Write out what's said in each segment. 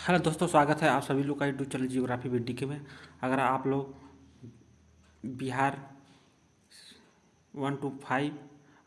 Hello दोस्तों, स्वागत है आप सभी लोग का YouTube channel geography with DK में। अगर आप लोग बिहार 1 to 5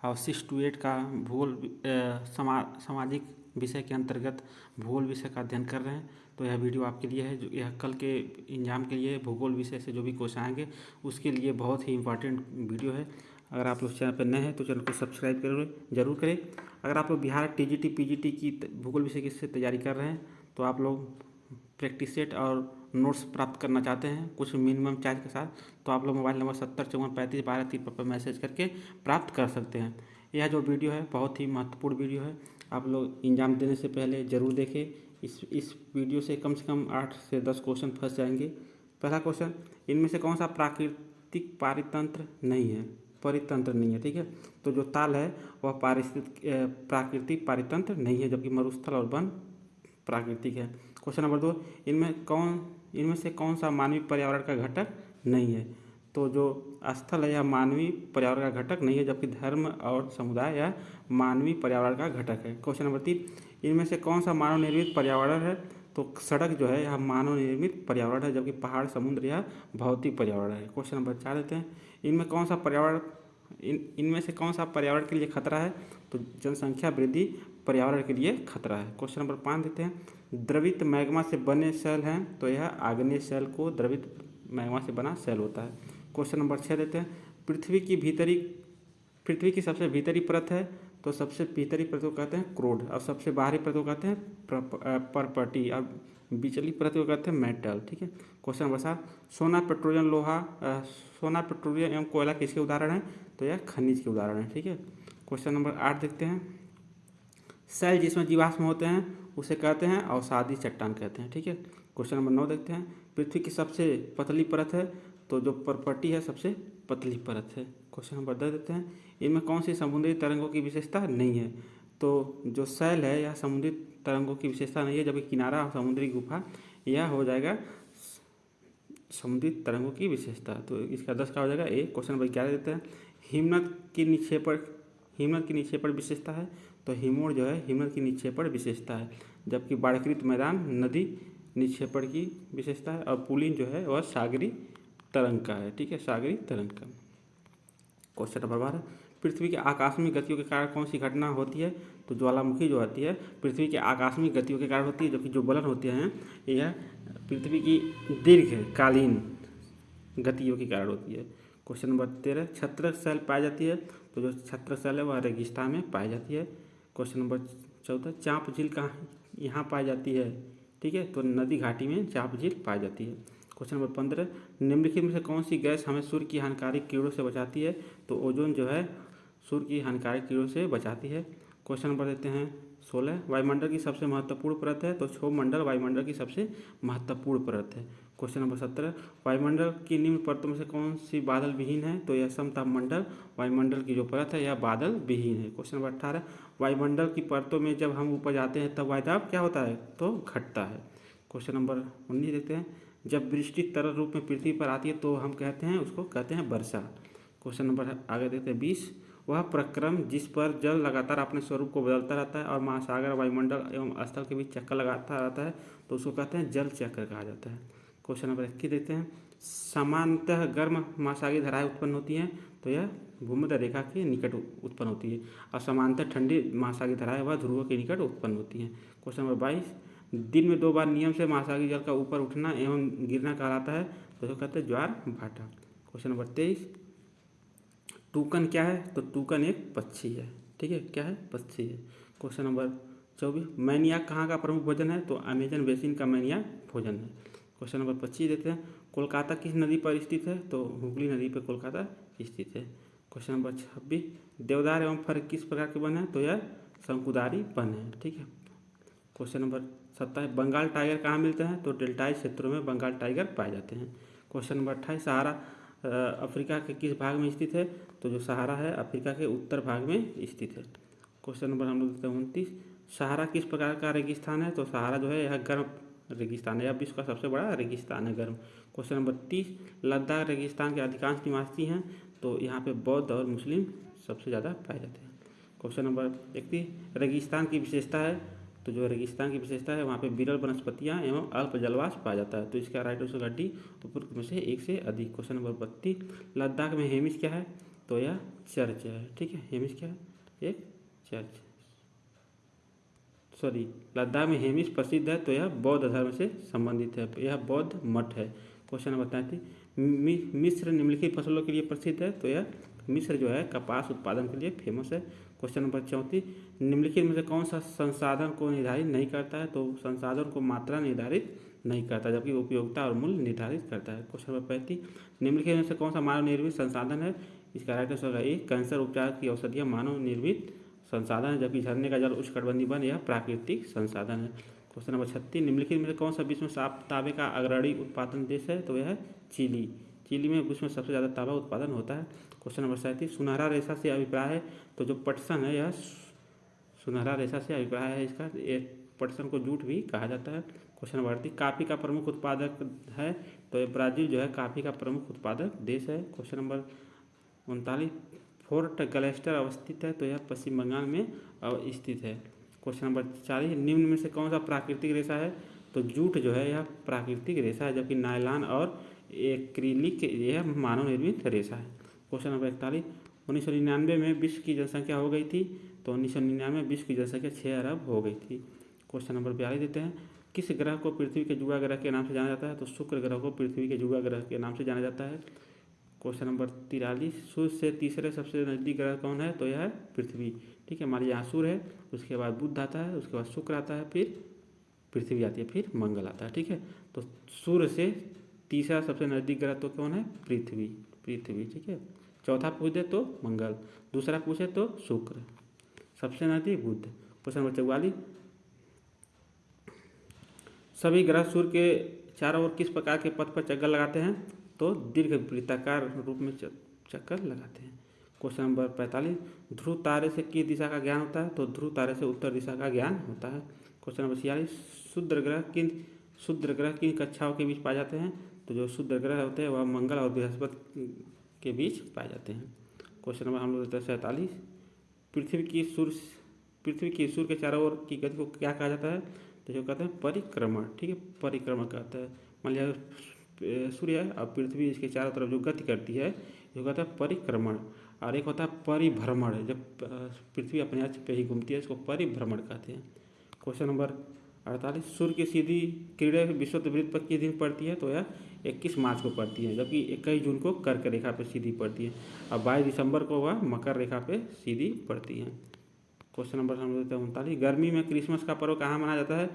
और 6 to 8 का भूगोल सामाजिक विषय के अंतर्गत भूगोल विषय का अध्ययन कर रहे हैं तो यह वीडियो आपके लिए है। जो यह कल के एग्जाम के लिए भूगोल विषय से जो भी क्वेश्चन आएंगे उसके लिए बहुत ही इम्पोर्टेंट वीडियो है। अगर आप लोग चैनल पर नए हैं तो चैनल को सब्सक्राइब जरूर करें। अगर आप लोग बिहार टीजीटी पीजीटी की भूगोल विषय की से तैयारी कर रहे हैं तो आप लोग प्रैक्टिस सेट और नोट्स प्राप्त करना चाहते हैं कुछ मिनिमम चार्ज के साथ, तो आप लोग मोबाइल नंबर 70543512 पर मैसेज करके प्राप्त कर सकते हैं। यह जो वीडियो है बहुत ही महत्वपूर्ण वीडियो है, आप लोग एग्जाम देने से पहले ज़रूर देखें। इस वीडियो से कम 8 से 10 क्वेश्चन फंस जाएंगे। पहला क्वेश्चन, इनमें से कौन सा प्राकृतिक पारितंत्र नहीं है? परितंत्र नहीं है, ठीक है। तो जो ताल है वह प्राकृतिक पारितंत्र नहीं है, जबकि मरुस्थल और वन प्राकृतिक है। क्वेश्चन नंबर 2, इनमें से कौन सा मानवीय पर्यावरण का घटक नहीं है? तो जो स्थल है यह मानवीय पर्यावरण का घटक नहीं है, जबकि धर्म और समुदाय यह मानवीय पर्यावरण का घटक है। क्वेश्चन नंबर 3, इनमें से कौन सा मानव निर्मित पर्यावरण है? तो सड़क जो है यह मानव निर्मित पर्यावरण है, जबकि पहाड़ समुद्र यह भौतिक पर्यावरण है। क्वेश्चन नंबर 4 देते हैं, इनमें से कौन सा पर्यावरण के लिए खतरा है? तो जनसंख्या वृद्धि पर्यावरण के लिए खतरा है। क्वेश्चन नंबर 5 देते हैं, द्रवित मैग्मा से बने सेल हैं, तो यह आग्नेय सेल को द्रवित मैग्मा से बना सेल होता है। क्वेश्चन नंबर 6 देते हैं, पृथ्वी की सबसे भीतरी परत है, तो सबसे भीतरी परत को कहते हैं क्रोड, और सबसे बाहरी परत को कहते हैं परपटी, और बिचली परत को कहते हैं मेटल, ठीक है। क्वेश्चन नंबर 7, सोना पेट्रोलियम एवं कोयला किसके उदाहरण है? तो यह खनिज के उदाहरण है, ठीक है। क्वेश्चन नंबर 8 देखते हैं, सेल जिसमें जीवाश्म होते हैं उसे कहते हैं अवसादी चट्टान कहते हैं, ठीक है। क्वेश्चन नंबर 9 देखते हैं, पृथ्वी की सबसे पतली परत है, तो जो परपटी है सबसे पतली परत है। क्वेश्चन नंबर 10 देते हैं, इनमें कौन सी समुद्री तरंगों की विशेषता नहीं है? तो जो सेल है यह समुद्री तरंगों की विशेषता नहीं है, जबकि किनारा और समुद्री गुफा यह हो जाएगा समुद्री तरंगों की विशेषता। तो इसका 10 का हो जाएगा ए। क्वेश्चन नंबर 11 देते हैं, हिमनद की निक्षेपण विशेषता है, तो हिमोड़ जो है हिमनद की निक्षेपण विशेषता है, जबकि बाढ़कृत मैदान नदी निक्षेपण की विशेषता है, और पुलिन जो है वह सागरी तरंग का है, ठीक है, सागरी तरंग का। क्वेश्चन नंबर 12, पृथ्वी के आकस्मिक गतियों के कारण कौन सी घटना होती है? तो ज्वालामुखी जो होती है पृथ्वी के आकस्मिक गतियों के कारण होती है, जबकि जो गलन होती है यह पृथ्वी की दीर्घकालीन गतियों के कारण होती है। क्वेश्चन नंबर 13, छत्रक सेल पाई जाती है, तो जो छत्रक सेल है वह रेगिस्तान में पाई जाती है। क्वेश्चन नंबर 14, चाँप झील कहाँ यहाँ पाई जाती है? ठीक है, तो नदी घाटी में चाँप झील पाई जाती है। क्वेश्चन नंबर 15, निम्नलिखित में से कौन सी गैस हमें सूर्य की हानिकारक किरणों से बचाती है? तो ओजोन जो है सूर्य की हानिकारक किरणों से बचाती है। क्वेश्चन नंबर देते हैं 16, वायुमंडल की सबसे महत्वपूर्ण परत है, तो क्षोभमंडल वायुमंडल की सबसे महत्वपूर्ण परत है। क्वेश्चन नंबर 17, वायुमंडल की निम्न परतों में से कौन सी बादल विहीन है? तो यह समताप मंडल वायुमंडल की जो परत है यह बादल विहीन है। क्वेश्चन नंबर 18, वायुमंडल की परतों में जब हम ऊपर जाते हैं तब वायुदाब क्या होता है? तो घटता है। क्वेश्चन नंबर 19 देखते हैं, जब वृष्टि तरल रूप में पृथ्वी पर आती है तो हम उसको कहते हैं वर्षा। क्वेश्चन नंबर आगे देखते हैं 20, वह प्रक्रम जिस पर जल लगातार अपने स्वरूप को बदलता रहता है और महासागर वायुमंडल एवं स्थल के बीच चक्कर लगाता रहता है तो उसको कहते हैं जल चक्र कहा जाता है। क्वेश्चन नंबर 21 देखते हैं, सामान्यतः गर्म महासागरीय धाराएं उत्पन्न होती हैं, तो यह भूमध्य रेखा के निकट उत्पन्न होती है, और सामान्यतः ठंडी महासागरीय धाराएं वह ध्रुवों के निकट उत्पन्न होती हैं। क्वेश्चन नंबर 22, दिन में 2 बार नियम से महासागरीय जल का ऊपर उठना एवं गिरना कहलाता है, तो इसको कहते हैं ज्वार भाटा। क्वेश्चन नंबर 23, टूकन क्या है? तो टूकन एक पक्षी है, ठीक है, क्या है? पक्षी है। क्वेश्चन नंबर 24, मैनियाक कहाँ का प्रमुख भोजन है? तो अमेजन बेसिन का मैनियाक भोजन है। क्वेश्चन नंबर 25 देते हैं, कोलकाता किस नदी पर स्थित है? तो हुगली नदी पर कोलकाता स्थित है। क्वेश्चन नंबर 26, देवदार एवं फर किस प्रकार के वन है? तो यह शंकुधारी वन है, ठीक है। क्वेश्चन नंबर 27, बंगाल टाइगर कहाँ मिलते हैं? तो डेल्टाई क्षेत्रों में बंगाल टाइगर पाए जाते हैं। क्वेश्चन नंबर 28, सहारा अफ्रीका के किस भाग में स्थित है? तो जो सहारा है अफ्रीका के उत्तर भाग में स्थित है। क्वेश्चन नंबर हम लोग देखते हैं 29, सहारा किस प्रकार का रेगिस्तान है? तो सहारा जो है यह गर्म रेगिस्तान है, यह विश्व का सबसे बड़ा रेगिस्तान है, गर्म। क्वेश्चन नंबर 30, लद्दाख रेगिस्तान के अधिकांश निवासी हैं, तो यहाँ पे बौद्ध और मुस्लिम सबसे ज़्यादा पाए जाते हैं। क्वेश्चन नंबर 31, रेगिस्तान की विशेषता है, तो जो रेगिस्तान की विशेषता है वहाँ पे विरल वनस्पतियाँ एवं अल्प जलवाष्प पाया जाता है। तो इसका राइट आंसर डी उपरोक्त में से एक से अधिक। क्वेश्चन नंबर 32, लद्दाख में हेमिस क्या है? तो यह चर्च है। ठीक है, हेमिस क्या है? एक चर्च। सॉरी, लद्दाख में हेमिस प्रसिद्ध है, तो यह बौद्ध धर्म से संबंधित है, यह बौद्ध मठ है। क्वेश्चन नंबर 33, मिस्र निम्नलिखित फसलों के लिए प्रसिद्ध है, तो यह मिस्र जो है कपास उत्पादन के लिए फेमस है। क्वेश्चन नंबर 34, निम्नलिखित में से कौन सा संसाधन को निर्धारित नहीं करता है? तो संसाधन को मात्रा निर्धारित नहीं करता, जबकि उपयोगिता और मूल्य निर्धारित करता है। क्वेश्चन नंबर 35, निम्नलिखित में से कौन सा मानव निर्मित संसाधन है? इसका राइट आंसर है ए, कैंसर उपचार की औषधियाँ मानव निर्मित संसाधन है, जबकि झरने का जल उष्णकटिबंधीय वन यह प्राकृतिक संसाधन है। क्वेश्चन नंबर 36, निम्नलिखित में से कौन सा विश्व में साफ तांबे का अग्रणी उत्पादन देश है? तो यह है चिली। चिली में विश्व में सबसे ज़्यादा तांबा उत्पादन होता है। क्वेश्चन नंबर 37, सुनहरा रेशा से अभिप्राय है, तो जो पटसन है यह सुनहरा रेशा से अभिप्राय है, इसका पटसन को जूट भी कहा जाता है। क्वेश्चन नंबर 38, काफ़ी का प्रमुख उत्पादक है, तो ये ब्राज़ील जो है काफ़ी का प्रमुख उत्पादक देश है। क्वेश्चन नंबर 39, फोर्ट ग्लेस्टर अवस्थित है, तो यह पश्चिम बंगाल में स्थित है। क्वेश्चन नंबर 40, निम्न में से कौन सा प्राकृतिक रेशा है? तो जूट जो है यह प्राकृतिक रेशा है, जबकि नायलॉन और एक्रिलिक यह मानव निर्मित रेशा है। क्वेश्चन नंबर 41, 1999 में विश्व की जनसंख्या हो गई थी, तो 1999 में विश्व की जनसंख्या 6 अरब हो गई थी। क्वेश्चन नंबर 42 देते हैं, किस ग्रह को पृथ्वी के जुड़ा ग्रह के नाम से जाना जाता है? तो शुक्र ग्रह को पृथ्वी के जुड़ा ग्रह के नाम से जाना जाता है। क्वेश्चन नंबर 43, सूर्य से तीसरे सबसे नज़दीक ग्रह कौन है? तो यह है पृथ्वी। ठीक है, मान लीजिए यहाँ सूर्य है, उसके बाद बुध आता है, उसके बाद शुक्र आता है, फिर पृथ्वी आती है, फिर मंगल आता है। ठीक है, तो सूर्य से तीसरा सबसे नज़दीक ग्रह तो कौन है? पृथ्वी। पृथ्वी। ठीक है, चौथा पूछे तो मंगल, दूसरा पूछे तो शुक्र, सबसे नज़दीक बुध। क्वेश्चन नंबर 44, सभी ग्रह सूर्य के चारों ओर किस प्रकार के पथ पर चक्कर लगाते हैं? तो दीर्घ वृत्ताकार रूप में चक्कर लगाते हैं। क्वेश्चन नंबर 45, ध्रुव तारे से किस दिशा का ज्ञान होता है? तो ध्रुव तारे से उत्तर दिशा का ज्ञान होता है। क्वेश्चन नंबर 46, शुद्र ग्रह किन कक्षाओं के बीच पाए जाते हैं? तो जो शुद्र ग्रह होते हैं वह मंगल और बृहस्पति के बीच पाए जाते हैं। क्वेश्चन नंबर हम लोग देते हैं 47, पृथ्वी की सूर्य के चारों ओर की गति को क्या कहा जाता है? तो जो कहते हैं परिक्रमण। ठीक है, परिक्रमण कहते हैं। मान लिया सूर्य है और पृथ्वी इसके चारों तरफ जो गति करती है जो कहता है परिक्रमण, और एक होता है परिभ्रमण, जब पृथ्वी अपने अक्ष पे ही घूमती है इसको परिभ्रमण कहते हैं। क्वेश्चन नंबर 48, सूर्य की सीधी किरणें विषुववृत्त पर किस दिन पड़ती है? तो यह 21 मार्च को पड़ती है, जबकि 21 जून को कर्क रेखा पर सीधी पड़ती है, और 22 दिसंबर को वह मकर रेखा पे सीधी पड़ती है। क्वेश्चन नंबर हम लोग 39, गर्मी में क्रिसमस का पर्व कहाँ मनाया जाता है?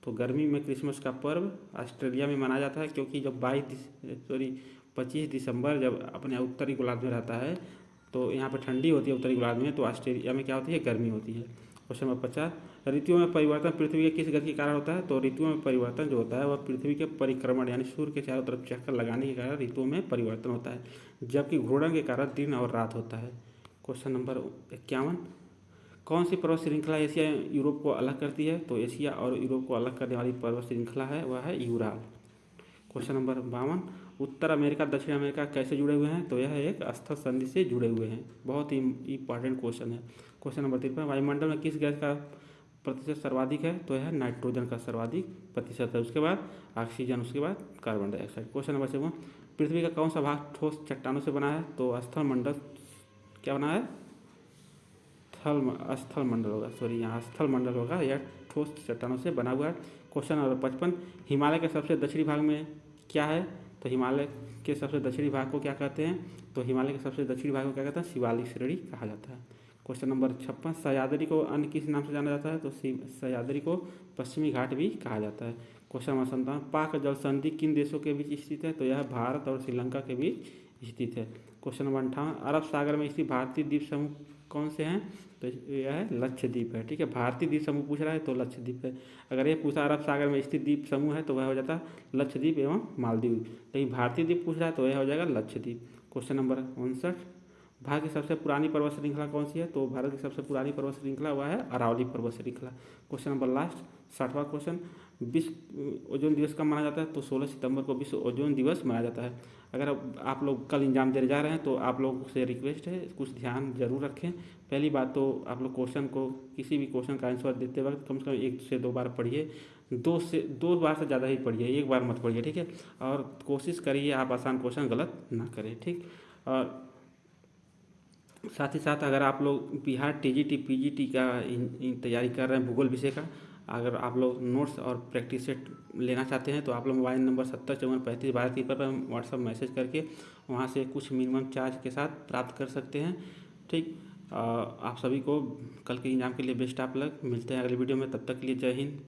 तो गर्मी में क्रिसमस का पर्व ऑस्ट्रेलिया में मनाया जाता है, क्योंकि जब 25 दिसंबर जब अपने उत्तरी गोलार्ध में रहता है तो यहाँ पर ठंडी होती है उत्तरी गोलार्ध में, तो ऑस्ट्रेलिया में क्या होती है? गर्मी होती है। क्वेश्चन नंबर 50, ऋतुओं में परिवर्तन पृथ्वी के किस गति के कारण होता है? तो ऋतुओं में परिवर्तन जो होता है वह पृथ्वी के परिक्रमण यानी सूर्य के चारों तरफ चक्कर लगाने के कारण ऋतुओं में परिवर्तन होता है, जबकि घूर्णन के कारण दिन और रात होता है। क्वेश्चन नंबर 51, कौन सी पर्वत श्रृंखला एशिया यूरोप को अलग करती है? तो एशिया और यूरोप को अलग करने वाली पर्वत श्रृंखला है वह है यूराल। क्वेश्चन नंबर 52, उत्तर अमेरिका दक्षिण अमेरिका कैसे जुड़े हुए हैं? तो यह एक स्थल संधि से जुड़े हुए हैं, बहुत ही इंपॉर्टेंट क्वेश्चन है। क्वेश्चन नंबर 53, वायुमंडल में किस गैस का प्रतिशत सर्वाधिक है? तो यह नाइट्रोजन का सर्वाधिक प्रतिशत है, उसके बाद ऑक्सीजन, उसके बाद कार्बन डाइऑक्साइड। क्वेश्चन नंबर 7, पृथ्वी का कौन सा भाग ठोस चट्टानों से बना है? तो स्थल मंडल क्या बना है? स्थल मंडल होगा, सॉरी यहाँ स्थल मंडल होगा, यह ठोस चट्टानों से बना हुआ है। क्वेश्चन नंबर 55, हिमालय के सबसे दक्षिणी भाग में क्या है? तो हिमालय के सबसे दक्षिणी भाग को क्या कहते हैं? तो हिमालय के सबसे दक्षिणी भाग को क्या कहते हैं? शिवालिक श्रेणी कहा जाता है। क्वेश्चन नंबर 56, सह्याद्री को अन्य किस नाम से जाना जाता है? तो सह्याद्री को पश्चिमी घाट भी कहा जाता है। क्वेश्चन नंबर 57, पाक जल संधि किन देशों के बीच स्थित है? तो यह भारत और श्रीलंका के बीच स्थित है। क्वेश्चन नंबर 58, अरब सागर में स्थित भारतीय द्वीप समूह कौन से हैं? तो यह है लक्षद्वीप है। ठीक है, भारतीय द्वीप समूह पूछ रहा है तो लक्षद्वीप है। अगर ये पूछा अरब सागर में स्थित द्वीप समूह है तो वह हो जाता है लक्षद्वीप एवं मालदीव, लेकिन भारतीय द्वीप पूछ रहा है तो यह हो जाएगा लक्षद्वीप। क्वेश्चन नंबर 59, भारत की सबसे पुरानी पर्वत श्रृंखला कौन सी है? तो भारत की सबसे पुरानी पर्वत श्रृंखला वह है अरावली पर्वत श्रृंखला। क्वेश्चन नंबर लास्ट 60वां क्वेश्चन, विश्व ओजोन दिवस कब मनाया जाता है? तो 16 सितंबर को विश्व ओजोन दिवस मनाया जाता है। अगर आप लोग कल एग्जाम देने जा रहे हैं तो आप लोग से रिक्वेस्ट है कुछ ध्यान जरूर रखें। पहली बात तो आप लोग क्वेश्चन को, किसी भी क्वेश्चन का आंसर देते वक्त कम से कम 1 से 2 बार पढ़िए। 2 बार से ज़्यादा ही पढ़िए, 1 बार मत पढ़िए, ठीक है। और कोशिश करिए आप आसान क्वेश्चन गलत ना करें, ठीक। और साथ ही साथ अगर आप लोग बिहार टीजीटी पीजीटी का तैयारी कर रहे हैं भूगोल विषय का, अगर आप लोग नोट्स और प्रैक्टिस सेट लेना चाहते हैं तो आप लोग मोबाइल नंबर 705435 पर व्हाट्सअप मैसेज करके वहाँ से कुछ मिनिमम चार्ज के साथ प्राप्त कर सकते हैं, ठीक। आप सभी को कल के एग्जाम के लिए बेस्ट ऑफ लक। मिलते हैं अगले वीडियो में, तब तक के लिए जय हिंद।